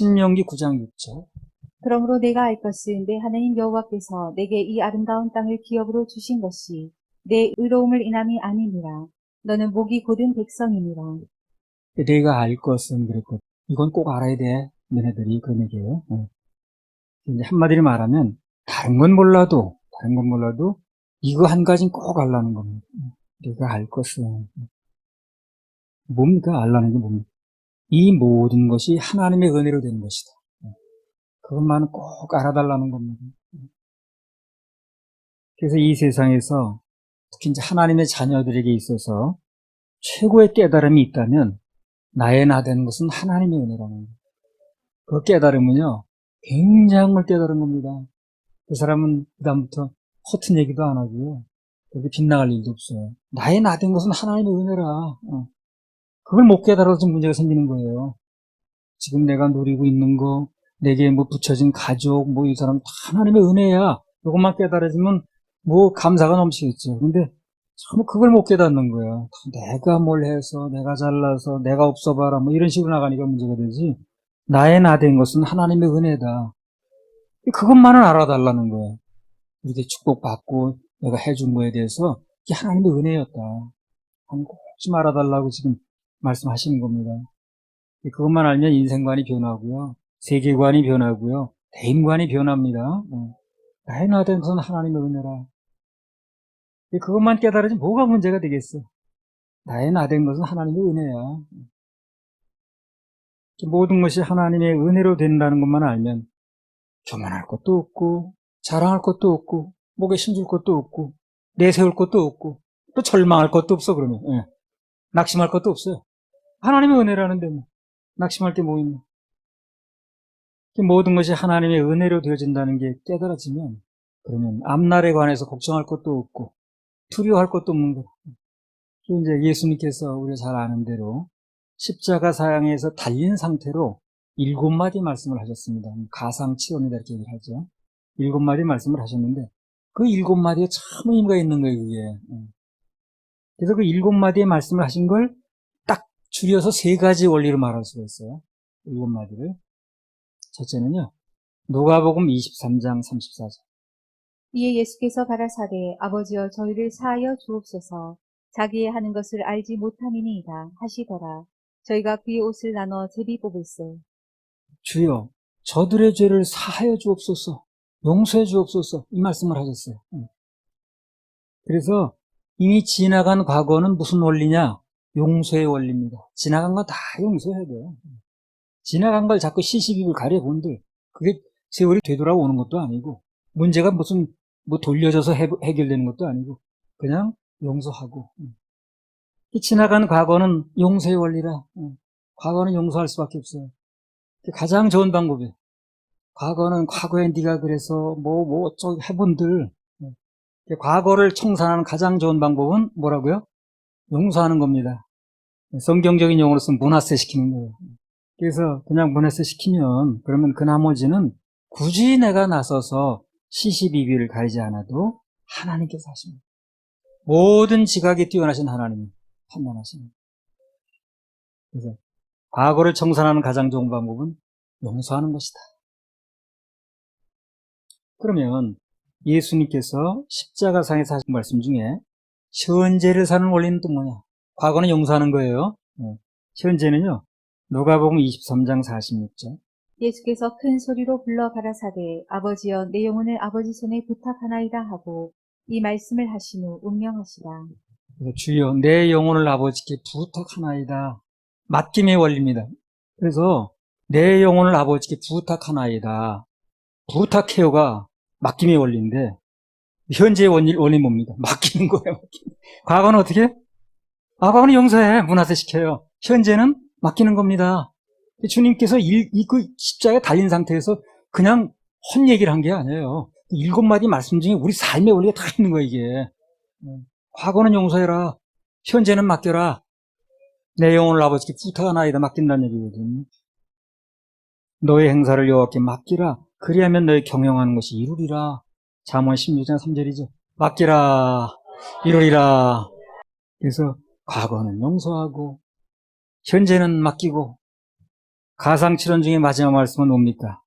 신명기 9장 6절. 그러므로 내가 알 것은 내 하나님 여호와께서 내게 이 아름다운 땅을 기업으로 주신 것이 내 의로움을 인함이 아니니라. 너는 목이 곧은 백성이니라. 내가 알 것은 그랬거든. 이건 꼭 알아야 돼. 너네들이 그런 얘기예요. 이제 한마디로 말하면 다른 건 몰라도 이거 한 가지는 꼭 알라는 겁니다. 내가 알 것은 뭡니까? 알라는 게 뭡니까? 이 모든 것이 하나님의 은혜로 된 것이다. 그것만은 꼭 알아달라는 겁니다. 그래서 이 세상에서 특히 이제 하나님의 자녀들에게 있어서 최고의 깨달음이 있다면 나의 나 된 것은 하나님의 은혜라는 거예요. 그 깨달음은요, 굉장한 깨달은 겁니다. 그 사람은 그다음부터 허튼 얘기도 안 하고요. 그렇게 빗나갈 일도 없어요. 나의 나 된 것은 하나님의 은혜라. 그걸 못 깨달아서 문제가 생기는 거예요. 지금 내가 누리고 있는 거, 내게 뭐 붙여진 가족, 뭐 이 사람 다 하나님의 은혜야. 이것만 깨달아지면 뭐 감사가 넘치겠죠. 근데 참 그걸 못 깨닫는 거예요. 내가 뭘 해서, 내가 잘나서, 내가 없어봐라, 뭐 이런 식으로 나가니까 문제가 되지. 나의 나 된 것은 하나님의 은혜다. 그것만은 알아달라는 거예요. 이렇게 축복받고 내가 해준 거에 대해서 이게 하나님의 은혜였다. 꼭 좀 알아달라고 지금 말씀하시는 겁니다. 그것만 알면 인생관이 변하고요. 세계관이 변하고요. 대인관이 변합니다. 나의 나 된 것은 하나님의 은혜라. 그것만 깨달아지 뭐가 문제가 되겠어. 나의 나 된 것은 하나님의 은혜야. 모든 것이 하나님의 은혜로 된다는 것만 알면 교만할 것도 없고 자랑할 것도 없고 목에 힘줄 것도 없고 내세울 것도 없고 또 절망할 것도 없어. 그러면 낙심할 것도 없어요. 하나님의 은혜라는데 뭐 낙심할 게 뭐 있나. 모든 것이 하나님의 은혜로 되어진다는 게 깨달아지면 그러면 앞날에 관해서 걱정할 것도 없고 두려워할 것도 없는 거예요. 이제 예수님께서 우리가 잘 아는 대로 십자가 사양에서 달린 상태로 7마디 말씀을 하셨습니다. 가상치론이다 이렇게 얘기를 하죠. 7마디 말씀을 하셨는데 그 7마디에 참 의미가 있는 거예요, 그게. 그래서 그 7마디의 말씀을 하신 걸 딱 줄여서 3가지 원리로 말할 수가 있어요. 7마디를. 첫째는요, 누가복음 23장 34절. 이에 예수께서 가라사대 아버지여 저희를 사하여 주옵소서. 자기의 하는 것을 알지 못함이니이다 하시더라. 저희가 그의 옷을 나눠 제비 뽑을세. 주여, 저들의 죄를 사하여 주옵소서, 용서해 주옵소서, 이 말씀을 하셨어요. 그래서 이미 지나간 과거는 무슨 원리냐? 용서의 원리입니다. 지나간 거 다 용서해야 돼요. 지나간 걸 자꾸 시시비비 가려본들, 그게 세월이 되돌아오는 것도 아니고, 문제가 무슨, 뭐 돌려져서 해결되는 것도 아니고, 그냥 용서하고. 지나간 과거는 용서의 원리라, 과거는 용서할 수밖에 없어요. 가장 좋은 방법이에요. 과거는 과거에 네가 그래서 뭐 어쩌고 해본들, 과거를 청산하는 가장 좋은 방법은 뭐라고요? 용서하는 겁니다. 성경적인 용어로 쓰면 문화세 시키는 거예요. 그래서 그냥 문화세 시키면 그러면 그 나머지는 굳이 내가 나서서 시시비비를 가리지 않아도 하나님께서 하십니다. 모든 지각이 뛰어나신 하나님이 판단하십니다. 그래서 과거를 청산하는 가장 좋은 방법은 용서하는 것이다. 그러면 예수님께서 십자가상에서 하신 말씀 중에 현재를 사는 원리는 또 뭐냐? 과거는 용서하는 거예요. 현재는요. 누가복음 23장 46절. 예수께서 큰 소리로 불러 가라사대 아버지여 내 영혼을 아버지 손에 부탁하나이다 하고 이 말씀을 하신 후 운명하시라. 주여 내 영혼을 아버지께 부탁하나이다. 맡김의 원리입니다. 그래서 내 영혼을 아버지께 부탁하나이다. 부탁해요가 맡김의 원리인데 현재의 원리 뭡니까? 맡기는 거예요. 과거는 어떻게 해? 과거는 용서해. 문화세 시켜요. 현재는 맡기는 겁니다. 주님께서 그 십자가에 달린 상태에서 그냥 헛 얘기를 한 게 아니에요. 7마디 말씀 중에 우리 삶의 원리가 다 있는 거예요, 이게. 과거는 용서해라. 현재는 맡겨라. 내 영혼을 아버지께 부탁하나이다. 맡긴다는 얘기거든요. 너의 행사를 여호와께 맡기라. 그리하면 너의 경영하는 것이 이루리라. 잠언 16장 3절이죠. 맡기라. 이루리라. 그래서 과거는 용서하고 현재는 맡기고 가상칠언 중에 마지막 말씀은 뭡니까?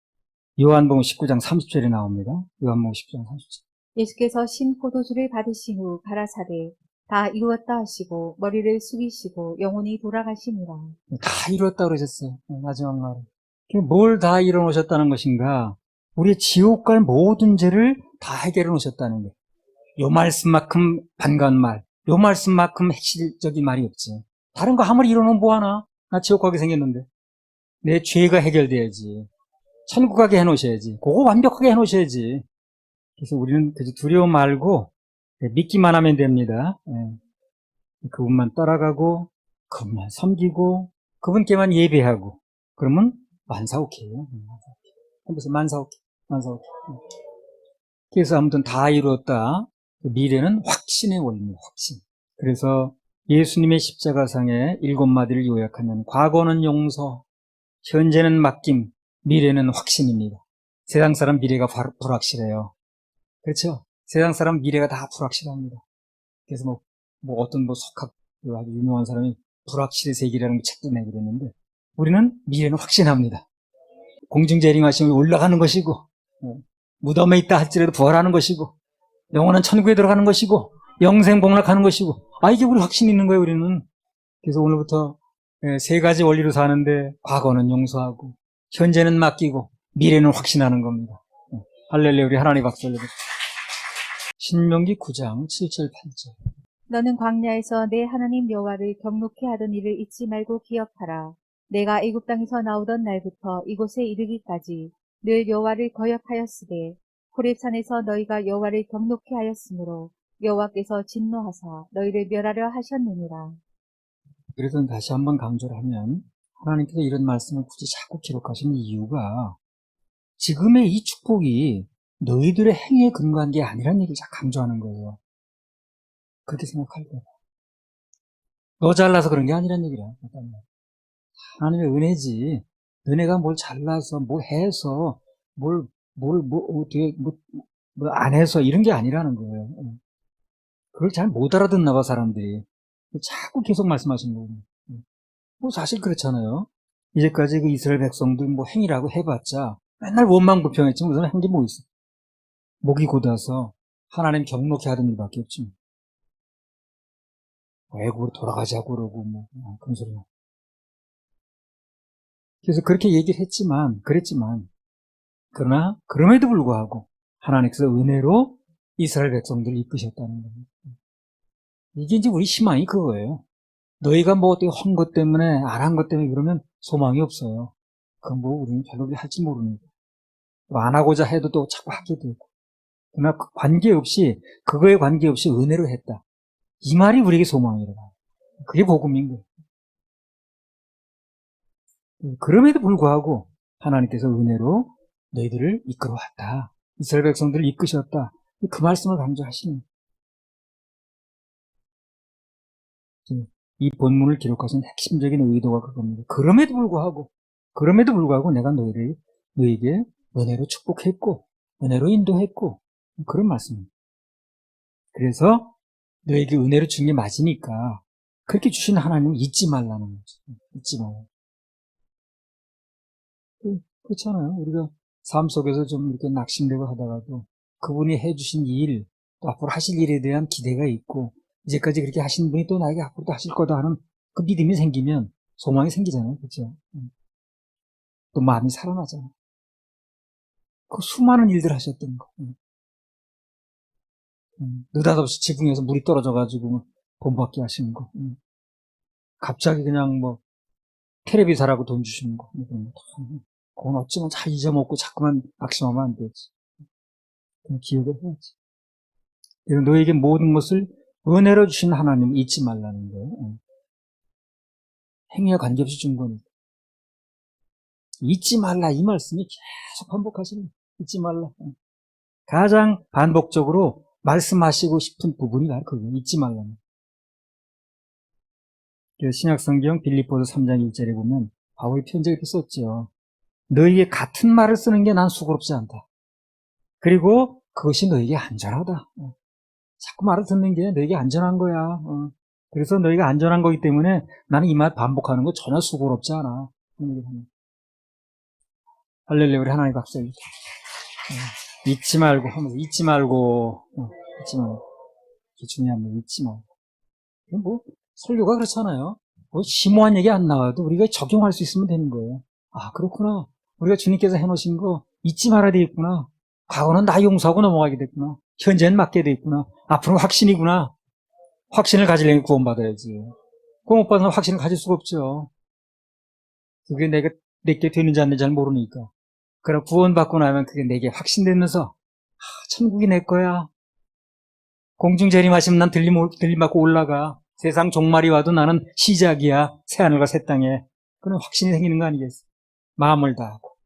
요한복음 19장 30절에 나옵니다. 요한복음 19장 30절. 예수께서 신 포도주를 받으신 후 가라사대 다 이루었다 하시고 머리를 숙이시고 영혼이 돌아가시니라. 다 이루었다 그러셨어요. 마지막 말은. 뭘 다 이뤄 놓으셨다는 것인가? 우리의 지옥 갈 모든 죄를 다 해결해 놓으셨다는 거예요. 요 말씀만큼 반가운 말, 요 말씀만큼 핵심적인 말이 없지. 다른 거 아무리 이뤄 놓으면 뭐하나? 나 지옥 가게 생겼는데. 내 죄가 해결돼야지. 천국 가게 해놓으셔야지. 그거 완벽하게 해놓으셔야지. 그래서 우리는 그저 두려워 말고 믿기만 하면 됩니다. 그분만 따라가고 그분만 섬기고 그분께만 예배하고 그러면 만사오케요. 그래서 만사오케. 그래서 아무튼 다 이루었다. 미래는 확신의 원리입니다. 확신. 그래서 예수님의 십자가상의 7마디를 요약하면 과거는 용서, 현재는 맡김, 미래는 확신입니다. 세상 사람 미래가 불확실해요. 그렇죠? 세상 사람 미래가 다 불확실합니다. 그래서 어떤 석학 아주 유명한 사람이 불확실의 세계라는 책도 내고 그랬는데 우리는 미래는 확신합니다. 공중재림하시면 올라가는 것이고 무덤에 있다 할지라도 부활하는 것이고 영혼은 천국에 들어가는 것이고 영생복락하는 것이고 이게 우리 확신이 있는 거예요. 우리는. 그래서 오늘부터 3가지 원리로 사는데 과거는 용서하고 현재는 맡기고 미래는 확신하는 겁니다. 할렐루야. 우리 하나님 박수 올려드립니다. 신명기 9장 7절 8절. 너는 광야에서 내 하나님 여호와를 경록케 하던 일을 잊지 말고 기억하라. 내가 애굽 땅에서 나오던 날부터 이곳에 이르기까지 늘 여호와를 거역하였으되 호렙산에서 너희가 여호와를 경록케 하였으므로 여호와께서 진노하사 너희를 멸하려 하셨느니라. 그래서 다시 한번 강조를 하면 하나님께서 이런 말씀을 굳이 자꾸 기록하신 이유가 지금의 이 축복이 너희들의 행위에 근거한 게 아니라는 얘기를 자꾸 강조하는 거예요. 그렇게 생각할 때. 너 잘나서 그런 게 아니란 얘기라. 하나님의 은혜지. 너네가 뭘 잘나서, 뭘 해서, 어떻게, 안 해서 이런 게 아니라는 거예요. 그걸 잘 못 알아듣나 봐, 사람들이. 자꾸 계속 말씀하시는 거고. 사실 그렇잖아요. 이제까지 그 이스라엘 백성들 행위라고 해봤자 맨날 원망불평했지 무슨 한 게 뭐 있어. 목이 곧아서 하나님 경록케 하던 일밖에 없지. 애국으로 돌아가자고 그러고 그런 소리. 그래서 그렇게 얘기를 그랬지만 그러나 그럼에도 불구하고 하나님께서 은혜로 이스라엘 백성들을 이끄셨다는 겁니다. 이게 이제 우리 희망이 그거예요. 너희가 어떻게 한 것 때문에 안 한 것 때문에 그러면 소망이 없어요. 그건 우리는 별로 할지 모르니까. 안 하고자 해도 또 자꾸 하게 되고. 그러나 그거에 관계없이 은혜로 했다. 이 말이 우리에게 소망이라. 그게 복음인 거예요. 그럼에도 불구하고 하나님께서 은혜로 너희들을 이끌어 왔다. 이스라엘 백성들을 이끄셨다. 그 말씀을 강조하시는 거예요. 이 본문을 기록하신 핵심적인 의도가 그겁니다. 그럼에도 불구하고 내가 너에게 은혜로 축복했고 은혜로 인도했고 그런 말씀입니다. 그래서 너에게 은혜로 준 게 맞으니까 그렇게 주신 하나님을 잊지 말라는 거죠. 잊지 말라. 그렇잖아요. 우리가 삶 속에서 좀 이렇게 낙심되고 하다가도 그분이 해주신 일, 또 앞으로 하실 일에 대한 기대가 있고 이제까지 그렇게 하신 분이 또 나에게 앞으로도 하실 거다 하는 그 믿음이 생기면 소망이 생기잖아요. 그렇죠? 또 마음이 살아나잖아요. 그 수많은 일들 하셨던 거. 느닷없이 지붕에서 물이 떨어져가지고 본받게 하시는 거. 갑자기 그냥 텔레비 사라고 돈 주시는 거. 그건 어찌면 잘 잊어먹고 자꾸만 낙심하면 안 되지. 기억을 해야지. 너에게 모든 것을 은혜로 주신 하나님 잊지 말라는 거예요. 행위와 관계없이 준 거니까. 잊지 말라 이 말씀이 계속 반복하시는 거예요. 잊지 말라. 가장 반복적으로 말씀하시고 싶은 부분이 바로 그거예요. 잊지 말라는 거예요. 신약성경 빌립보서 3장 1절에 보면 바울이 편지를 이렇게 썼죠. 너희에게 같은 말을 쓰는 게 난 수고롭지 않다. 그리고 그것이 너희에게 안전하다. 자꾸 말을 듣는 게 너희에게 안전한 거야. 그래서 너희가 안전한 거기 때문에 나는 이 말 반복하는 거 전혀 수고롭지 않아. 할렐루야, 우리 하나님 박수. 잊지 말고 하면서 잊지 말고 잊지 말고 이게 중요합니다. 잊지 말고. 이건 뭐 설교가 그렇잖아요. 뭐 심오한 얘기 안 나와도 우리가 적용할 수 있으면 되는 거예요. 아, 그렇구나. 우리가 주님께서 해놓으신 거 잊지 말아야 되겠구나. 과거는 나 용서하고 넘어가게 됐구나. 현재는 맡게 됐구나. 앞으로 확신이구나. 확신을 가지려면 구원받아야지. 구원 못 받으면 확신을 가질 수가 없죠. 그게 내게 되는지 안 되는지 잘 모르니까. 그럼 구원받고 나면 그게 내게 확신되면서 천국이 내 거야. 공중 재림하시면 난 들림받고 올라가. 세상 종말이 와도 나는 시작이야. 새하늘과 새 땅에. 그런 확신이 생기는 거 아니겠어? 마음을 다하고.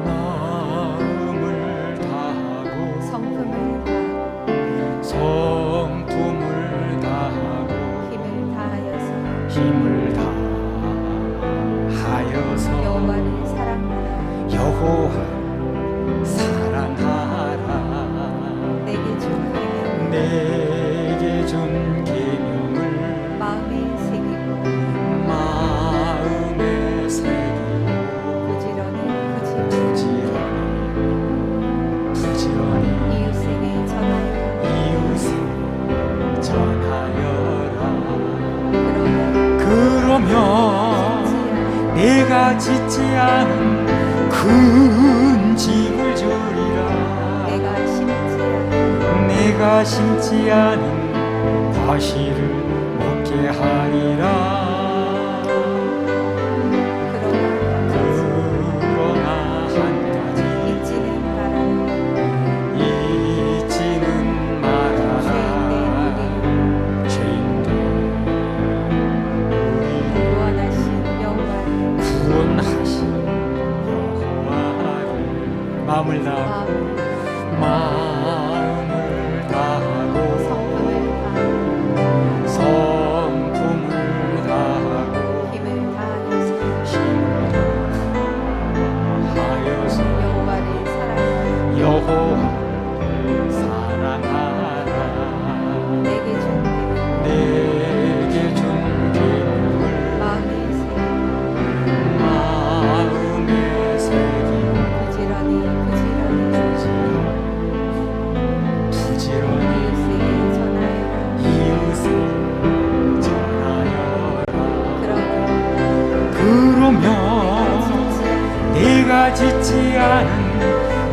마음을 다하고 성품을 다하고 성품을 다하고 힘을 다하여서 여호와를 사랑하라. 여호와를 사랑하라. 내게 준 계명을 마음에 새기고 부지런히 이웃에게 전하여라. 그러면 내가 짓지 않은 큰 집을 주리라. 내가 심지 않은 과실을 먹게 하리라. 그러나 한 가지 잊지는 말아라. 죄인된 우리를 구원하신 여호와를 마음을 다하고 성품을 다하고 힘을 다하여서 여호와를 사랑하라. 내게 준 계명을 마음에 새기고 부지런히 이웃에 전하여라. 그러면 내가 짓지 않은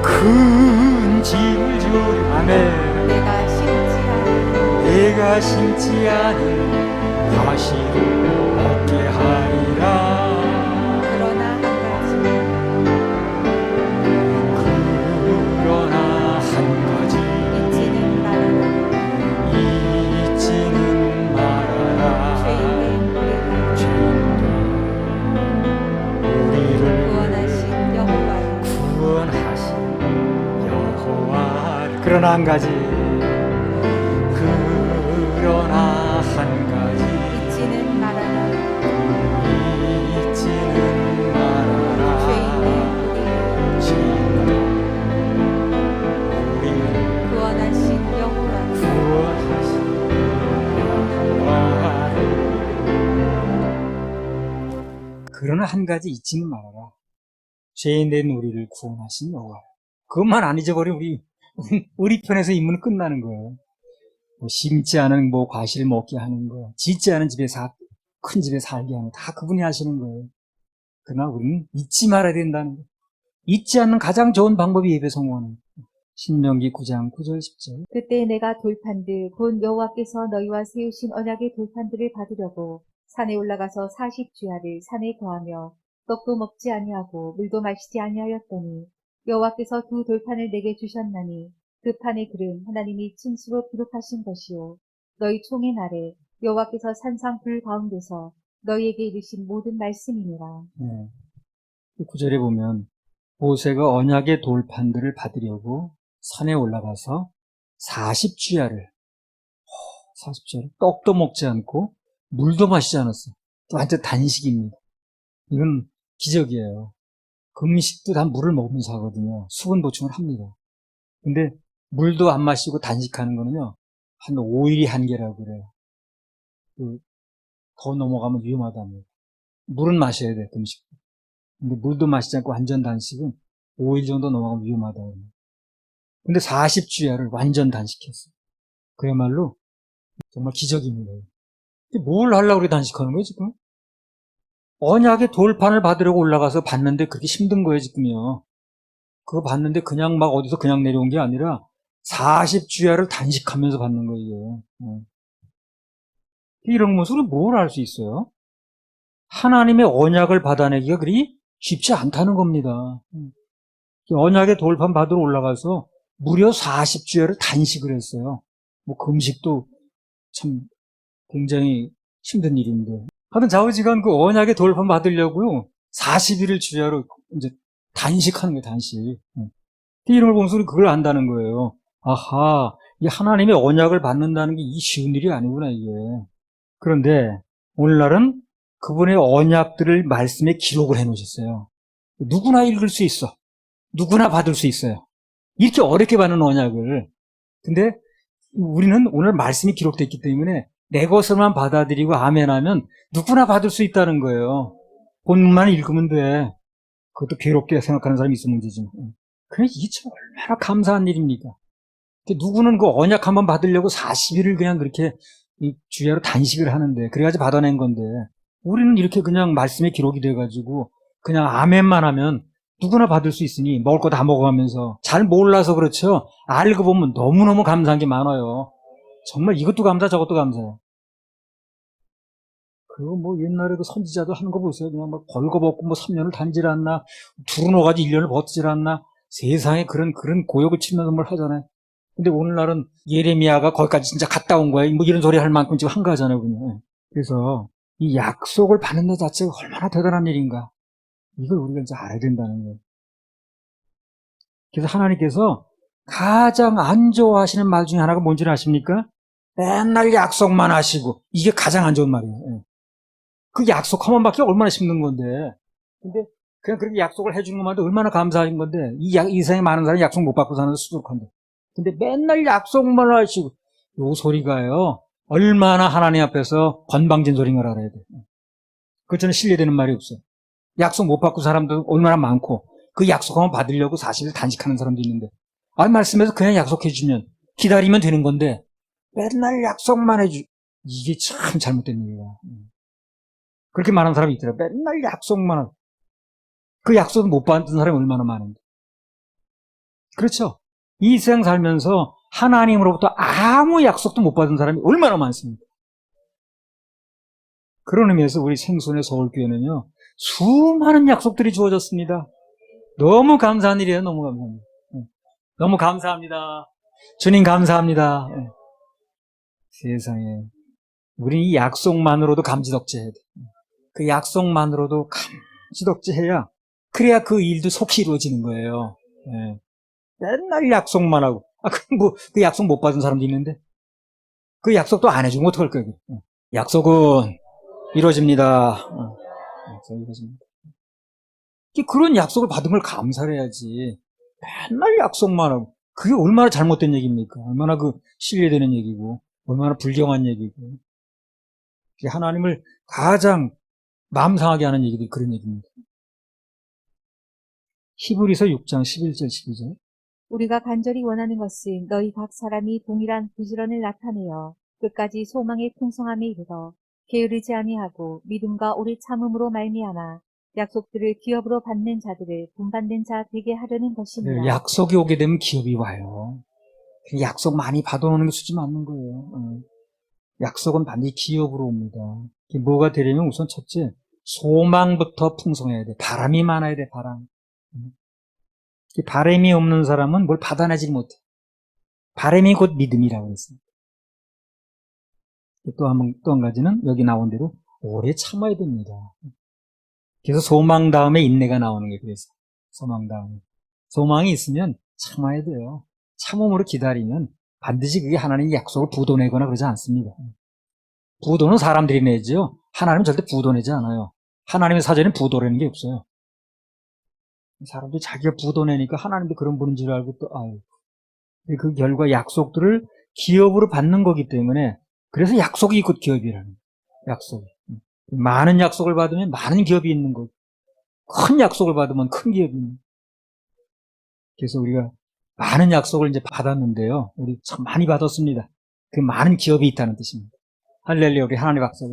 큰 집을 주리라. 아멘. 내가 심지 않은 과실을 얻게 하리라. 그러나 한 가지 잊지는 말아라. 죄인된 우리를 구원하신 여호와를. 그러나 한 가지 잊지는 말아라. 죄인된 우리를 구원하신 여호와를 그러나 한 가지 잊지는 말아라. 죄인된 우리를 구원하신 여호와. 그것만 안 잊어버리면 우리 편에서 인문은 끝나는 거예요. 뭐 심지 않은 과실 먹게 하는 거, 짓지 않은 큰 집에 살게 하는 거, 다 그분이 하시는 거예요. 그러나 우리는 잊지 말아야 된다는 거. 잊지 않는 가장 좋은 방법이 예배 성공하는 거. 신명기 9장 9절 10절. 그때 내가 돌판들 곧 여호와께서 너희와 세우신 언약의 돌판들을 받으려고 산에 올라가서 40주야를 산에 거하며 떡도 먹지 아니하고 물도 마시지 아니하였더니 여호와께서 두 돌판을 내게 주셨나니 그 판의 글은 하나님이 침수로 기록하신 것이요 너희 총의 날에 여호와께서 산상 불 가운데서 너희에게 이르신 모든 말씀이니라. 네. 9절에 보면 모세가 언약의 돌판들을 받으려고 산에 올라가서 40주야를 떡도 먹지 않고 물도 마시지 않았어. 완전 단식입니다. 이건 기적이에요. 금식도 다 물을 먹으면서 하거든요. 수분 보충을 합니다. 근데 물도 안 마시고 단식하는 거는요, 한 5일이 한계라고 그래요. 더 넘어가면 위험하답니다. 물은 마셔야 돼, 금식. 근데 물도 마시지 않고 완전 단식은 5일 정도 넘어가면 위험하다고. 근데 40주야를 완전 단식했어요. 그야말로 정말 기적입니다. 뭘 하려고 그렇게 단식하는 거예요, 지금? 언약의 돌판을 받으려고 올라가서 봤는데 그렇게 힘든 거예요, 지금요. 그거 봤는데 그냥 막 어디서 그냥 내려온 게 아니라 40주야를 단식하면서 받는 거예요. 이런 모습으로 뭘 알 수 있어요? 하나님의 언약을 받아내기가 그리 쉽지 않다는 겁니다. 언약의 돌판 받으러 올라가서 무려 40주야를 단식을 했어요. 뭐 금식도 참 굉장히 힘든 일인데. 하여튼 좌우지간 그 언약의 돌판 받으려고요. 40일을 주야로 이제 단식하는 거예요, 단식. 이런 걸 보면서 그걸 안다는 거예요. 아하, 이 하나님의 언약을 받는다는 게 이 쉬운 일이 아니구나, 이게. 그런데 오늘날은 그분의 언약들을 말씀에 기록을 해 놓으셨어요. 누구나 읽을 수 있어. 누구나 받을 수 있어요. 이렇게 어렵게 받는 언약을. 근데 우리는 오늘 말씀이 기록되어 있기 때문에 내 것을만 받아들이고 아멘하면 누구나 받을 수 있다는 거예요. 본문만 읽으면 돼. 그것도 괴롭게 생각하는 사람이 있으면 문제지. 그래, 이게 참 얼마나 감사한 일입니까? 누구는 그 언약 한번 받으려고 40일을 그냥 그렇게 주야로 단식을 하는데, 그래가지고 받아낸 건데, 우리는 이렇게 그냥 말씀에 기록이 돼가지고, 그냥 아멘만 하면 누구나 받을 수 있으니, 먹을 거 다 먹어가면서, 잘 몰라서 그렇죠. 알고 보면 너무너무 감사한 게 많아요. 정말 이것도 감사, 저것도 감사해요. 그거 뭐 옛날에 그 선지자들 하는 거 보세요. 그냥 막 벌거벗고 뭐 3년을 단질 않나, 두른 오가지 1년을 버티질 않나, 세상에 그런 고역을 치면서 뭘 하잖아요. 근데 오늘날은 예레미야가 거기까지 진짜 갔다 온 거야. 뭐 이런 소리 할 만큼 지금 한 거잖아요, 그냥. 그래서 이 약속을 받는 것 자체가 얼마나 대단한 일인가. 이걸 우리가 이제 알아야 된다는 거예요. 그래서 하나님께서 가장 안 좋아하시는 말 중에 하나가 뭔지 아십니까? 맨날 약속만 하시고. 이게 가장 안 좋은 말이에요. 예. 그 약속 한 번밖에 얼마나 힘든 건데. 근데 그냥 그렇게 약속을 해주는 것만도 얼마나 감사한 건데, 이 세상에 많은 사람이 약속 못 받고 사는 데 수두룩한데. 근데 맨날 약속만 하시고, 요 소리가요, 얼마나 하나님 앞에서 건방진 소리인 걸 알아야 돼요. 그렇잖아요. 신뢰되는 말이 없어요. 약속 못 받고 사람도 얼마나 많고, 그 약속 한번 받으려고 사실 단식하는 사람도 있는데, 말씀에서 그냥 약속해주면, 기다리면 되는 건데, 맨날 약속만 이게 참 잘못된 일이에요. 그렇게 말하는 사람이 있더라고요. 맨날 약속만 하고. 그 약속을 못 받는 사람이 얼마나 많은데. 그렇죠? 이 세상 살면서 하나님으로부터 아무 약속도 못 받은 사람이 얼마나 많습니까? 그런 의미에서 우리 생손의 서울교회는요, 수많은 약속들이 주어졌습니다. 너무 감사한 일이에요. 너무 감사합니다. 너무 감사합니다. 주님 감사합니다. 세상에. 우리 이 약속만으로도 감지덕지해야 돼. 그 약속만으로도 감지덕지해야, 그래야 그 일도 속히 이루어지는 거예요. 예. 맨날 약속만 하고. 그 약속 못 받은 사람도 있는데, 그 약속도 안 해주면 어떡할 거예요? 약속은 이루어집니다. 약속 이루어집니다. 그런 약속을 받은 걸 감사를 해야지. 맨날 약속만 하고. 그게 얼마나 잘못된 얘기입니까? 얼마나 그 신뢰되는 얘기고, 얼마나 불경한 얘기고. 하나님을 가장 마음 상하게 하는 얘기들이 그런 얘기입니다. 히브리서 6장 11절 12절. 우리가 간절히 원하는 것은 너희 각 사람이 동일한 부지런을 나타내어 끝까지 소망의 풍성함에 이르러 게으르지 아니하고 믿음과 오래 참음으로 말미암아 약속들을 기업으로 받는 자들을 본받는 자 되게 하려는 것이니라. 약속이 오게 되면 기업이 와요. 약속 많이 받아놓는 게 수지 않는 거예요. 약속은 반드시 기업으로 옵니다. 뭐가 되려면 우선 첫째, 소망부터 풍성해야 돼. 바람이 많아야 돼, 바람. 바람이 없는 사람은 뭘 받아내지 못해. 바람이 곧 믿음이라고 했습니다. 또 한 가지는 여기 나온 대로 오래 참아야 됩니다. 그래서 소망 다음에 인내가 나오는 게 그래서. 소망 다음에. 소망이 있으면 참아야 돼요. 참음으로 기다리면 반드시 그게 하나님의 약속을 부도내거나 그러지 않습니다. 부도는 사람들이 내죠. 하나님은 절대 부도내지 않아요. 하나님의 사전에 부도라는 게 없어요. 사람들이 자기가 부도내니까 하나님도 그런 분인 줄 알고 또, 그 결과 약속들을 기업으로 받는 거기 때문에, 그래서 약속이 곧 기업이라는 거예요. 약속이. 많은 약속을 받으면 많은 기업이 있는 거고, 큰 약속을 받으면 큰 기업이 있는 거고. 그래서 우리가 많은 약속을 이제 받았는데요. 우리 참 많이 받았습니다. 그 많은 기업이 있다는 뜻입니다. 할렐루야, 우리 하나님 박수.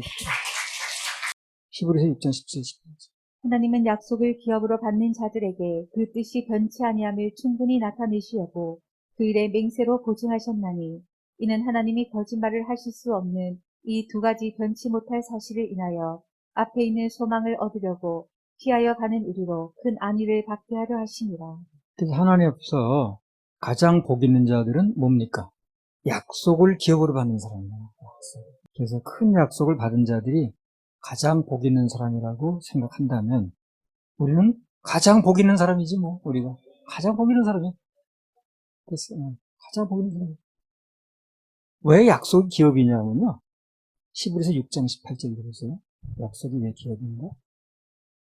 히브리서 6장 17절. 하나님은 약속을 기업으로 받는 자들에게 그 뜻이 변치 아니함을 충분히 나타내시려고 그 일에 맹세로 보증하셨나니 이는 하나님이 거짓말을 하실 수 없는 이 두 가지 변치 못할 사실을 인하여 앞에 있는 소망을 얻으려고 피하여 가는 의리로 큰 안위를 받게 하려 하심이라. 그래서 하나님 앞에서 가장 복 있는 자들은 뭡니까? 약속을 기업으로 받는 사람이에요. 그래서 큰 약속을 받은 자들이 가장 복 있는 사람이라고 생각한다면 우리는 가장 복 있는 사람이지 뭐. 우리가 가장 복 있는 사람이야. 그래서 가장 복 있는 사람. 왜 약속이 기업이냐면요. 히브리서 6장 18절 보세요. 약속이 왜 기업인가?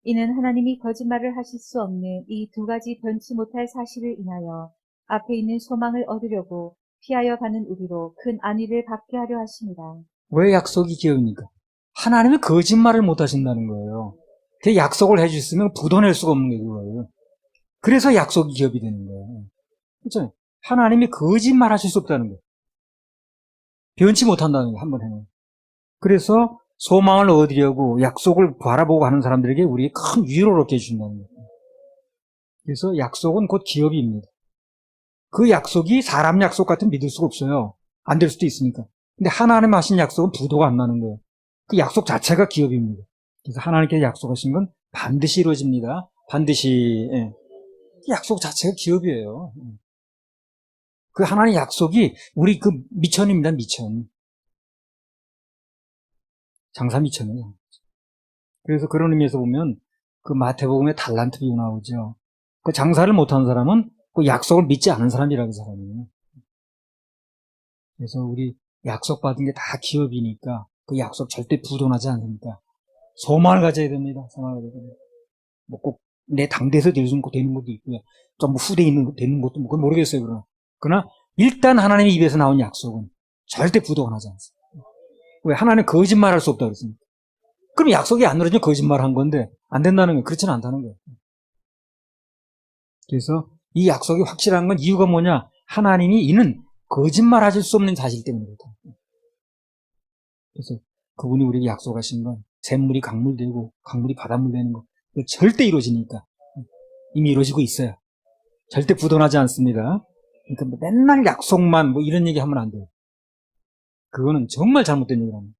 이는 하나님이 거짓말을 하실 수 없는 이 두 가지 변치 못할 사실을 인하여 앞에 있는 소망을 얻으려고 피하여 가는 우리로 큰 안위를 받게 하려 하심이라. 왜 약속이 기업입니까? 하나님이 거짓말을 못 하신다는 거예요. 그 약속을 해주셨으면 부도낼 수가 없는 거예요. 그래서 약속이 기업이 되는 거예요. 그렇죠? 하나님이 거짓말 하실 수 없다는 거예요. 변치 못한다는 거예요. 한번 해요. 그래서 소망을 얻으려고 약속을 바라보고 하는 사람들에게 우리 큰 위로를 얻게 해준다는 거예요. 그래서 약속은 곧 기업입니다. 그 약속이 사람 약속 같은 믿을 수가 없어요. 안 될 수도 있으니까. 근데 하나님 하신 약속은 부도가 안 나는 거예요. 그 약속 자체가 기업입니다. 그래서 하나님께서 약속하신 건 반드시 이루어집니다. 반드시. 예. 약속 자체가 기업이에요. 그 하나님 약속이 우리 그 미천입니다. 미천. 장사 미천이에요. 그래서 그런 의미에서 보면 그 마태복음에 달란트 비유 나오죠. 그 장사를 못하는 사람은 그 약속을 믿지 않은 사람이라는 사람이에요. 그래서 우리 약속 받은 게 다 기업이니까 그 약속 절대 부도나지 않으니까 소망을 가져야 됩니다. 소망을 가져야 됩니다. 뭐 꼭 내 당대에서 되는 것도 있고요. 좀 뭐 후대에 되는 것도 뭐 그건 모르겠어요. 그러나 일단 하나님의 입에서 나온 약속은 절대 부도가 나지 않습니다. 왜? 하나님은 거짓말할 수 없다고 그랬습니다. 그럼 약속이 안 이루어지면 거짓말한 건데 안 된다는 거예요. 그렇지는 않다는 거예요. 그래서 이 약속이 확실한 건 이유가 뭐냐? 하나님이 이는 거짓말하실 수 없는 사실 때문이거든. 그래서 그분이 우리에게 약속하신 건 샘물이 강물 되고 강물이 바닷물 되는 거 절대 이루어지니까 이미 이루어지고 있어요. 절대 부도나지 않습니다. 그러니까 뭐 맨날 약속만 뭐 이런 얘기 하면 안 돼요. 그거는 정말 잘못된 얘기랍니다.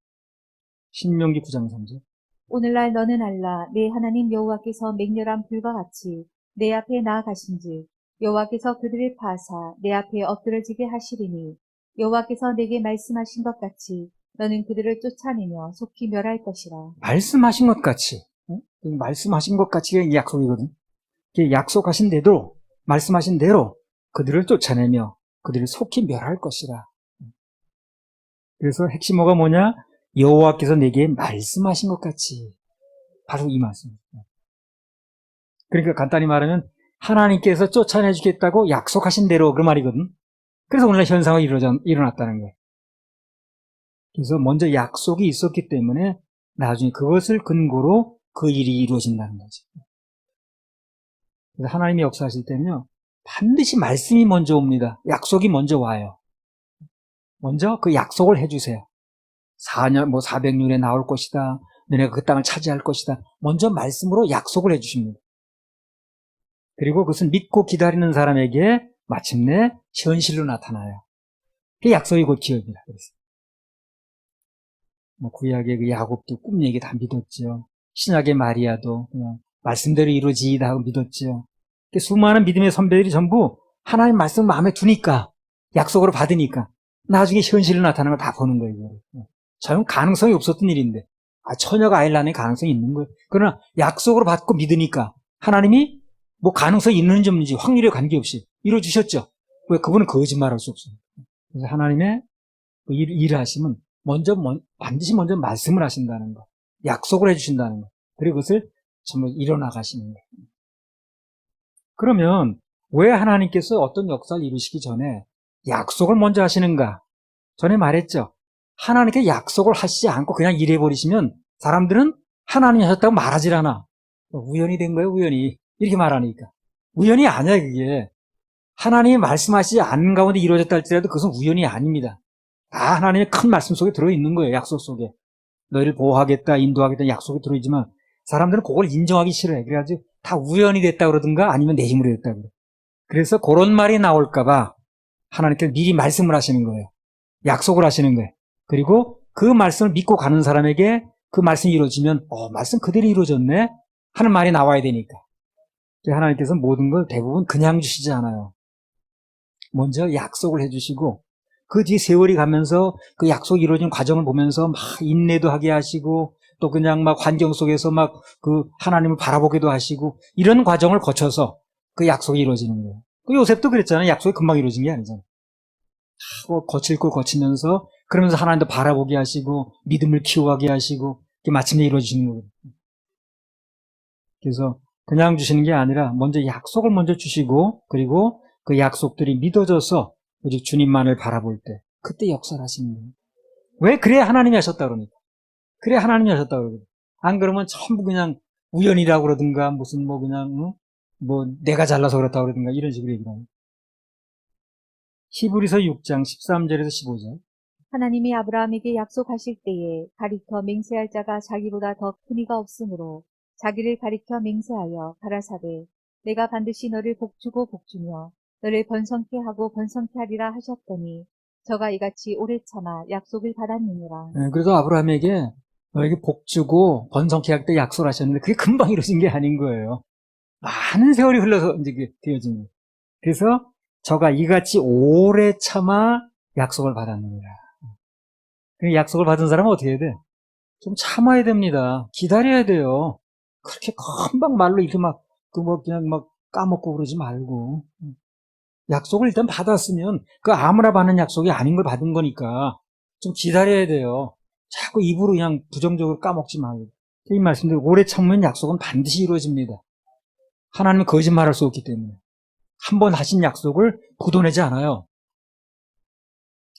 신명기 9장 3절. 오늘날 너는 알라 내 하나님 여호와께서 맹렬한 불과 같이 내 앞에 나아가신즉 여호와께서 그들을 파하사 내 앞에 엎드러지게 하시리니 여호와께서 내게 말씀하신 것 같이 너는 그들을 쫓아내며 속히 멸할 것이라. 말씀하신 것 같이, 말씀하신 것 같이가 이 약속이거든. 약속하신 대로, 말씀하신 대로 그들을 쫓아내며 그들을 속히 멸할 것이라. 그래서 핵심어가 뭐냐? 여호와께서 내게 말씀하신 것 같이. 바로 이 말씀입니다. 그러니까 간단히 말하면 하나님께서 쫓아내 주겠다고 약속하신 대로 그 말이거든. 그래서 오늘날 현상이 일어났다는 거예요. 그래서 먼저 약속이 있었기 때문에 나중에 그것을 근거로 그 일이 이루어진다는 거죠. 그래서 하나님이 역사하실 때는요, 반드시 말씀이 먼저 옵니다. 약속이 먼저 와요. 먼저 그 약속을 해주세요. 4년, 400년에 나올 것이다. 너네가 그 땅을 차지할 것이다. 먼저 말씀으로 약속을 해주십니다. 그리고 그것은 믿고 기다리는 사람에게 마침내 현실로 나타나요. 그 약속이 곧 기업이라 그랬어요. 구약의 그 야곱도 꿈 얘기 다 믿었죠. 신약의 마리아도 그냥 말씀대로 이루어지이다 하고 믿었죠. 수많은 믿음의 선배들이 전부 하나님 말씀 마음에 두니까, 약속으로 받으니까 나중에 현실로 나타나는 걸 다 보는 거예요. 저는 가능성이 없었던 일인데, 처녀가 아이를 낳는 가능성이 있는 거예요. 그러나 약속으로 받고 믿으니까 하나님이 가능성이 있는지 없는지 확률에 관계없이 이루어주셨죠. 왜? 그분은 거짓말할 수 없어요. 그래서 하나님의 일을 하시면 반드시 먼저 말씀을 하신다는 거, 약속을 해주신다는 거, 그리고 그것을 전부 이뤄나가시는 거예요. 그러면 왜 하나님께서 어떤 역사를 이루시기 전에 약속을 먼저 하시는가? 전에 말했죠. 하나님께 약속을 하시지 않고 그냥 일해버리시면 사람들은 하나님이 하셨다고 말하질 않아. 우연히 된 거예요, 우연히. 이렇게 말하니까. 우연이 아니야, 그게. 하나님이 말씀하시지 않은 가운데 이루어졌다 할지라도 그것은 우연이 아닙니다. 다 하나님의 큰 말씀 속에 들어있는 거예요, 약속 속에. 너희를 보호하겠다, 인도하겠다 약속이 들어있지만 사람들은 그걸 인정하기 싫어해. 그래가지고 다 우연이 됐다 그러든가 아니면 내 힘으로 됐다 그래. 그래서 그런 말이 나올까봐 하나님께서 미리 말씀을 하시는 거예요. 약속을 하시는 거예요. 그리고 그 말씀을 믿고 가는 사람에게 그 말씀이 이루어지면 말씀 그대로 이루어졌네 하는 말이 나와야 되니까. 하나님께서 모든 걸 대부분 그냥 주시지 않아요. 먼저 약속을 해주시고 그 뒤 세월이 가면서 그 약속이 이루어진 과정을 보면서 막 인내도 하게 하시고 또 그냥 막 환경 속에서 막 그 하나님을 바라보기도 하시고 이런 과정을 거쳐서 그 약속이 이루어지는 거예요. 그 요셉도 그랬잖아요. 약속이 금방 이루어진 게 아니잖아요. 거칠 걸 거치면서 그러면서 하나님도 바라보게 하시고 믿음을 키워가게 하시고 마침내 이루어지는 거예요. 그래서 그냥 주시는 게 아니라 먼저 약속을 먼저 주시고 그리고 그 약속들이 믿어져서 오직 주님만을 바라볼 때 그때 역사를 하시는 거예요. 왜? 그래야 하나님이 하셨다 그러니까. 그래야 하나님이 하셨다 그러거든. 안 그러면 전부 그냥 우연이라고 그러든가 무슨 뭐 그냥 뭐 내가 잘나서 그렇다 그러든가 이런 식으로 얘기하는. 히브리서 6장 13절에서 15절. 하나님이 아브라함에게 약속하실 때에 가리켜 맹세할 자가 자기보다 더 큰 이가 없으므로 자기를 가리켜 맹세하여 가라사대 내가 반드시 너를 복주고 복주며 너를 번성케 하고 번성케 하리라 하셨더니 저가 이같이 오래 참아 약속을 받았느니라. 네, 그래서 아브라함에게 너에게 복주고 번성케 할 때 약속을 하셨는데 그게 금방 이루어진 게 아닌 거예요. 많은 세월이 흘러서 이제 되어진 거예요. 그래서 저가 이같이 오래 참아 약속을 받았느니라. 그 약속을 받은 사람은 어떻게 해야 돼? 좀 참아야 됩니다. 기다려야 돼요. 그렇게 금방 말로 이렇게 그냥 까먹고 그러지 말고. 약속을 일단 받았으면 그 아무나 받는 약속이 아닌 걸 받은 거니까 좀 기다려야 돼요. 자꾸 입으로 그냥 부정적으로 까먹지 말고. 이 말씀대로 오래 참으면 약속은 반드시 이루어집니다. 하나님은 거짓말할 수 없기 때문에. 한 번 하신 약속을 굳어내지 않아요.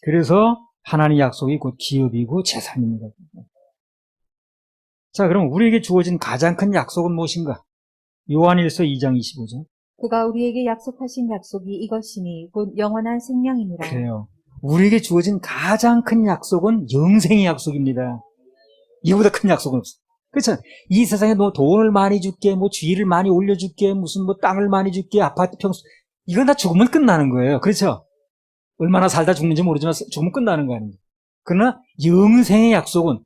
그래서 하나님의 약속이 곧 기업이고 재산입니다. 자, 그럼 우리에게 주어진 가장 큰 약속은 무엇인가? 요한일서 2장 25절. 그가 우리에게 약속하신 약속이 이것이니 곧 영원한 생명이니라. 그래요. 우리에게 주어진 가장 큰 약속은 영생의 약속입니다. 이보다 큰 약속은 없어. 그렇죠? 이 세상에 너 돈을 많이 줄게, 뭐 주의를 많이 올려줄게, 무슨 뭐 땅을 많이 줄게, 아파트 평수, 이건 다 죽으면 끝나는 거예요. 그렇죠? 얼마나 살다 죽는지 모르지만 죽으면 끝나는 거 아니에요. 그러나 영생의 약속은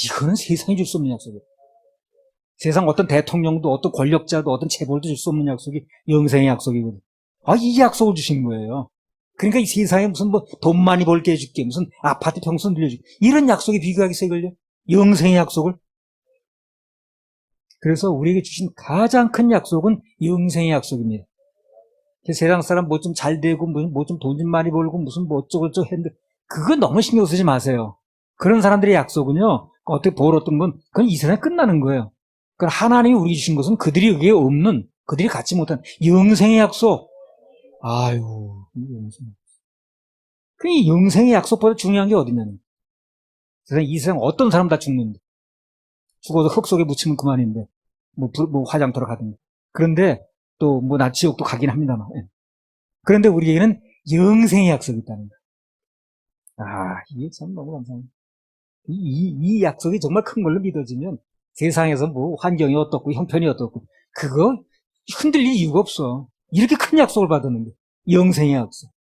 이거는 세상이 줄 수 없는 약속이에요. 세상 어떤 대통령도 어떤 권력자도 어떤 재벌도 줄 수 없는 약속이 영생의 약속이거든요. 이 약속을 주신 거예요. 그러니까 이 세상에 무슨 뭐 돈 많이 벌게 해줄게, 무슨 아파트 평수 늘려줄게, 이런 약속이 비교하기 세걸려. 영생의 약속을. 그래서 우리에게 주신 가장 큰 약속은 영생의 약속입니다. 세상 사람 뭐 좀 잘 되고 뭐 좀 돈 좀 많이 벌고 무슨 뭐 어쩌고저쩌고 했는데 그거 너무 신경 쓰지 마세요. 그런 사람들의 약속은요, 어떻게 벌었던 건 그건 이 세상에 끝나는 거예요. 그러니까 하나님이 우리에게 주신 것은 그들이 여기에 없는, 그들이 갖지 못한 영생의 약속. 아유, 그 영생의 약속보다 중요한 게 어디냐면 이 세상 어떤 사람 다 죽는데 죽어서 흙 속에 묻히면 그만인데 뭐 화장터로 가든가. 그런데 또 뭐 나 지옥도 가긴 합니다만. 그런데 우리에게는 영생의 약속이 있다는 거예요. 이게 참 너무 감사합니다. 이 약속이 정말 큰 걸로 믿어지면 세상에서 뭐 환경이 어떻고 형편이 어떻고 그거 흔들릴 이유가 없어. 이렇게 큰 약속을 받았는데 영생의 약속.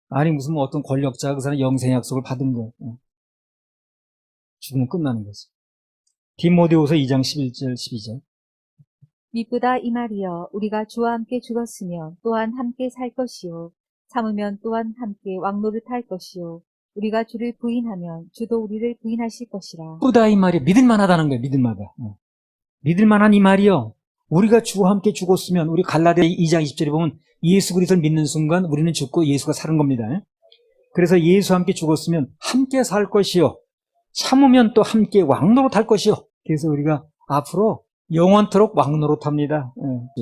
아니 무슨 뭐 어떤 권력자 그 사람 영생의 약속을 받은 거 죽으면 끝나는 거지. 디모데후서 2장 11절 12절. 미쁘다 이 말이여 우리가 주와 함께 죽었으면 또한 함께 살 것이요 참으면 또한 함께 왕노릇할 것이요 우리가 주를 부인하면 주도 우리를 부인하실 것이라. 미쁘다 이 말이 믿을만하다는 거예요. 믿을만하다. 믿을만한 이 말이요. 우리가 주와 함께 죽었으면 우리 갈라디아 2장 20절에 보면 예수 그리스도를 믿는 순간 우리는 죽고 예수가 사는 겁니다. 그래서 예수와 함께 죽었으면 함께 살 것이요. 참으면 또 함께 왕노릇할 것이요. 그래서 우리가 앞으로 영원토록 왕노릇합니다.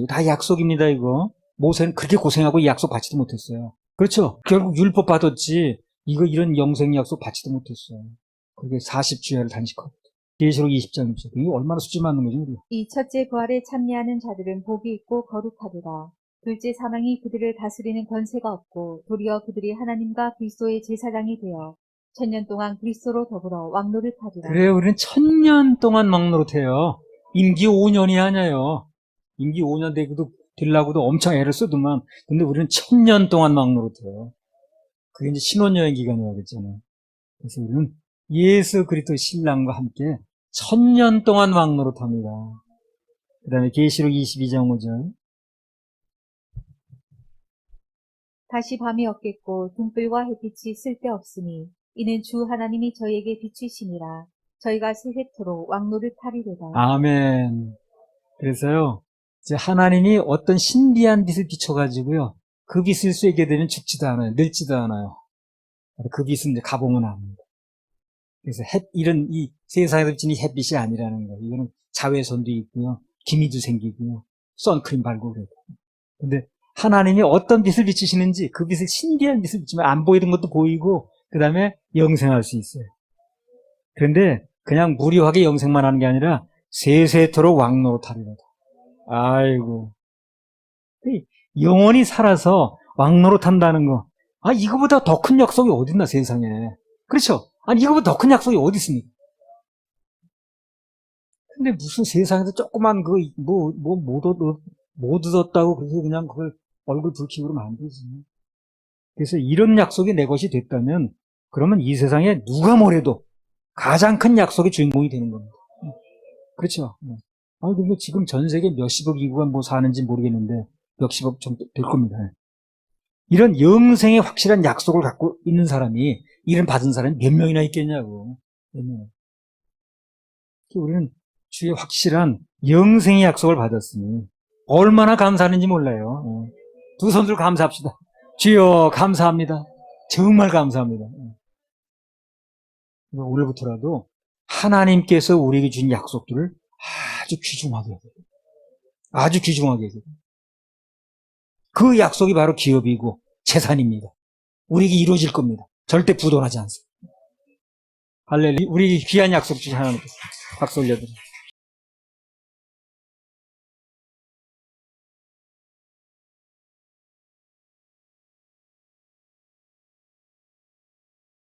다 약속입니다. 이거 모세는 그렇게 고생하고 이 약속 받지도 못했어요. 그렇죠? 결국 율법 받았지 이런 영생 약속 받지도 못했어요. 그게 40주야를 단식하고. 계시록 20장 6절. 이게 얼마나 수지 맞는 거지, 우리. 이 첫째 부활에 참여하는 자들은 복이 있고 거룩하도다. 둘째 사망이 그들을 다스리는 권세가 없고 도리어 그들이 하나님과 그리스도의 제사장이 되어 천년 동안 그리스도로 더불어 왕노릇하리라. 그래요, 우리는 1000년 동안 막노릇해요. 임기 5년이 아니에요. 임기 5년 되려고도 엄청 애를 쓰더만. 근데 우리는 1000년 동안 막노릇해요. 그게 이제 신혼여행 기간이라고 그랬잖아요. 그래서 우리는 예수 그리스도 신랑과 함께 1000년 동안 막노릇합니다. 그 다음에 계시록 22장 5절. 다시 밤이 없겠고 등불과 햇빛이 쓸데없으니 이는 주 하나님이 저희에게 비추시니라. 저희가 세세토록 왕노릇하리로다. 아멘. 그래서요, 이제 하나님이 어떤 신비한 빛을 비춰가지고요, 그 빛을 쐬게 되면 죽지도 않아요. 늙지도 않아요. 그 빛은 이제 가보면 압니다. 그래서 이런 이 세상에서 비치는 햇빛이 아니라는 거예요. 이거는 자외선도 있고요, 기미도 생기고요, 선크림 바르고 그래요. 근데 하나님이 어떤 빛을 비추시는지 그 빛을 신비한 빛을 비추면 안 보이는 것도 보이고 그 다음에 영생할 수 있어요. 그런데 그냥 무료하게 영생만 하는 게 아니라 세세토록 왕노릇하리로다. 아이고, 영원히 살아서 왕노릇한다는 거, 이거보다 더 큰 약속이 어딨나 세상에. 그렇죠? 아니 이거보다 더 큰 약속이 어디 있습니까? 근데 무슨 세상에서 조그만 못 얻었다고 그래서 그냥 그걸 얼굴 붉히고 그러면 안 되지. 그래서 이런 약속이 내 것이 됐다면 그러면 이 세상에 누가 뭐래도 가장 큰 약속의 주인공이 되는 겁니다. 그렇죠? 근데 지금 전 세계 몇십억 인구가 뭐 사는지 모르겠는데 몇십억 정도 될 겁니다. 이런 영생의 확실한 약속을 갖고 있는 사람이, 이런 받은 사람이 몇 명이나 있겠냐고. 몇 명. 우리는 주의 확실한 영생의 약속을 받았으니 얼마나 감사하는지 몰라요. 두 손들 감사합시다. 주여 감사합니다. 정말 감사합니다. 오늘부터라도 하나님께서 우리에게 준 약속들을 아주 귀중하게 해야 돼요. 아주 귀중하게 해야 돼요. 그 약속이 바로 기업이고 재산입니다. 우리에게 이루어질 겁니다. 절대 부도나지 않습니다. 할렐루야. 우리 귀한 약속 주신 하나님께 박수 올려드립니다.